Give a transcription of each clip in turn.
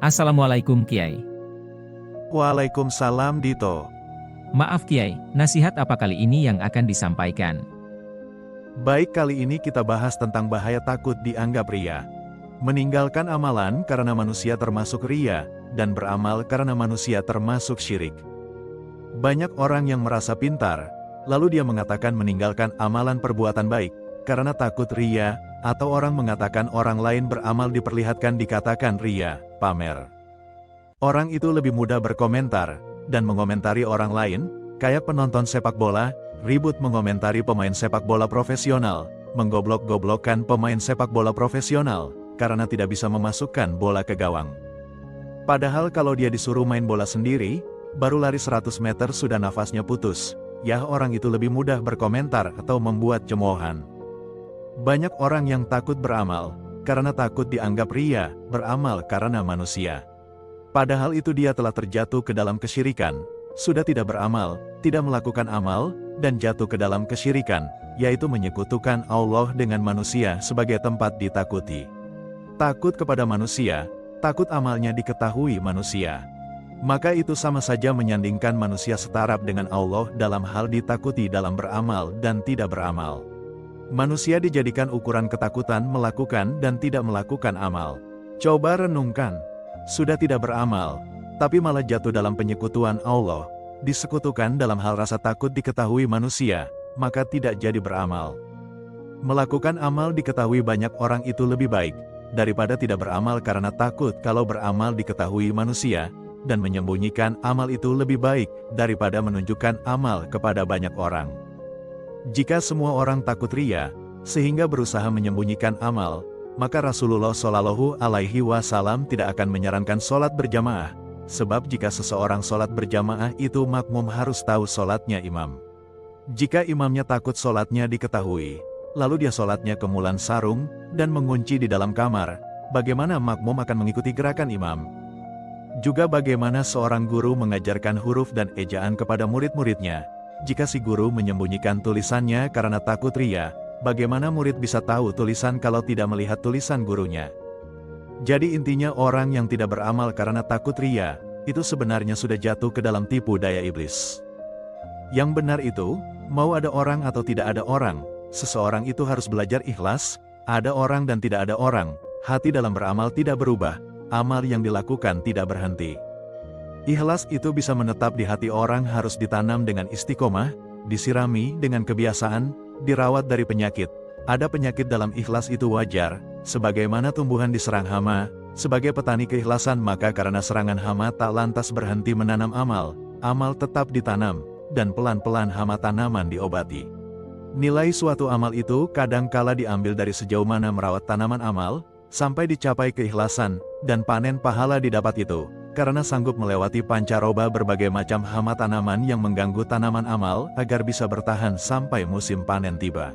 Assalamualaikum Kiai. Waalaikumsalam Dito. Maaf Kiai, nasihat apa kali ini yang akan disampaikan? Baik, kali ini kita bahas tentang bahaya takut dianggap ria. Meninggalkan amalan karena manusia termasuk ria, dan beramal karena manusia termasuk syirik. Banyak orang yang merasa pintar, lalu dia mengatakan meninggalkan amalan perbuatan baik, karena takut ria, atau orang mengatakan orang lain beramal diperlihatkan dikatakan ria, pamer. Orang itu lebih mudah berkomentar, dan mengomentari orang lain, kayak penonton sepak bola, ribut mengomentari pemain sepak bola profesional, menggoblok-goblokkan pemain sepak bola profesional, karena tidak bisa memasukkan bola ke gawang. Padahal kalau dia disuruh main bola sendiri, baru lari 100 meter sudah nafasnya putus, ya orang itu lebih mudah berkomentar atau membuat cemoohan. Banyak orang yang takut beramal, karena takut dianggap ria, beramal karena manusia. Padahal itu dia telah terjatuh ke dalam kesyirikan, sudah tidak beramal, tidak melakukan amal, dan jatuh ke dalam kesyirikan, yaitu menyekutukan Allah dengan manusia sebagai tempat ditakuti. Takut kepada manusia, takut amalnya diketahui manusia. Maka itu sama saja menyandingkan manusia setaraf dengan Allah dalam hal ditakuti dalam beramal dan tidak beramal. Manusia dijadikan ukuran ketakutan melakukan dan tidak melakukan amal. Coba renungkan, sudah tidak beramal, tapi malah jatuh dalam penyekutuan Allah, disekutukan dalam hal rasa takut diketahui manusia, maka tidak jadi beramal. Melakukan amal diketahui banyak orang itu lebih baik, daripada tidak beramal karena takut kalau beramal diketahui manusia, dan menyembunyikan amal itu lebih baik, daripada menunjukkan amal kepada banyak orang. Jika semua orang takut ria, sehingga berusaha menyembunyikan amal, maka Rasulullah Shallallahu Alaihi Wasallam tidak akan menyarankan sholat berjamaah, sebab jika seseorang sholat berjamaah itu makmum harus tahu sholatnya imam. Jika imamnya takut sholatnya diketahui, lalu dia sholatnya kemulan sarung, dan mengunci di dalam kamar, bagaimana makmum akan mengikuti gerakan imam? Juga bagaimana seorang guru mengajarkan huruf dan ejaan kepada murid-muridnya, jika si guru menyembunyikan tulisannya karena takut ria, bagaimana murid bisa tahu tulisan kalau tidak melihat tulisan gurunya? Jadi intinya orang yang tidak beramal karena takut ria, itu sebenarnya sudah jatuh ke dalam tipu daya iblis. Yang benar itu, mau ada orang atau tidak ada orang, seseorang itu harus belajar ikhlas, ada orang dan tidak ada orang, hati dalam beramal tidak berubah, amal yang dilakukan tidak berhenti. Ikhlas itu bisa menetap di hati orang harus ditanam dengan istiqomah, disirami dengan kebiasaan, dirawat dari penyakit. Ada penyakit dalam ikhlas itu wajar, sebagaimana tumbuhan diserang hama, sebagai petani keikhlasan maka karena serangan hama tak lantas berhenti menanam amal, amal tetap ditanam, dan pelan-pelan hama tanaman diobati. Nilai suatu amal itu kadang-kala diambil dari sejauh mana merawat tanaman amal, sampai dicapai keikhlasan, dan panen pahala didapat itu, karena sanggup melewati pancaroba berbagai macam hama tanaman yang mengganggu tanaman amal agar bisa bertahan sampai musim panen tiba.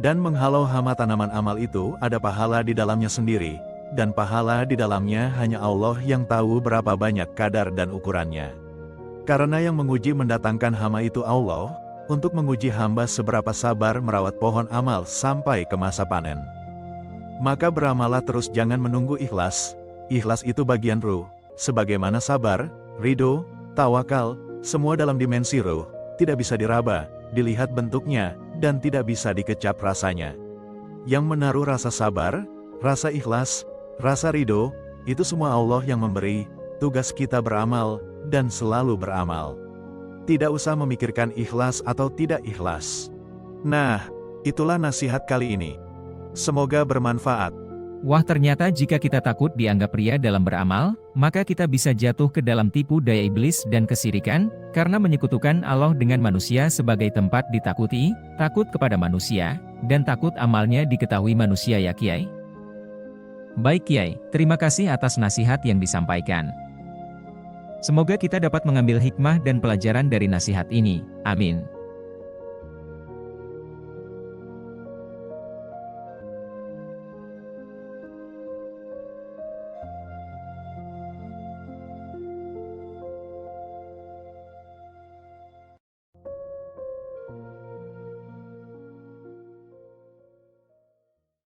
Dan menghalau hama tanaman amal itu ada pahala di dalamnya sendiri, dan pahala di dalamnya hanya Allah yang tahu berapa banyak kadar dan ukurannya. Karena yang menguji mendatangkan hama itu Allah, untuk menguji hamba seberapa sabar merawat pohon amal sampai ke masa panen. Maka beramalah terus, jangan menunggu ikhlas. Ikhlas itu bagian ruh, sebagaimana sabar, ridho, tawakal, semua dalam dimensi ruh, tidak bisa diraba, dilihat bentuknya, dan tidak bisa dikecap rasanya. Yang menaruh rasa sabar, rasa ikhlas, rasa ridho, itu semua Allah yang memberi, tugas kita beramal, dan selalu beramal. Tidak usah memikirkan ikhlas atau tidak ikhlas. Nah, itulah nasihat kali ini. Semoga bermanfaat. Wah, ternyata jika kita takut dianggap ria dalam beramal, maka kita bisa jatuh ke dalam tipu daya iblis dan kesirikan, karena menyekutukan Allah dengan manusia sebagai tempat ditakuti, takut kepada manusia, dan takut amalnya diketahui manusia ya Kiai. Baik Kiai, terima kasih atas nasihat yang disampaikan. Semoga kita dapat mengambil hikmah dan pelajaran dari nasihat ini. Amin.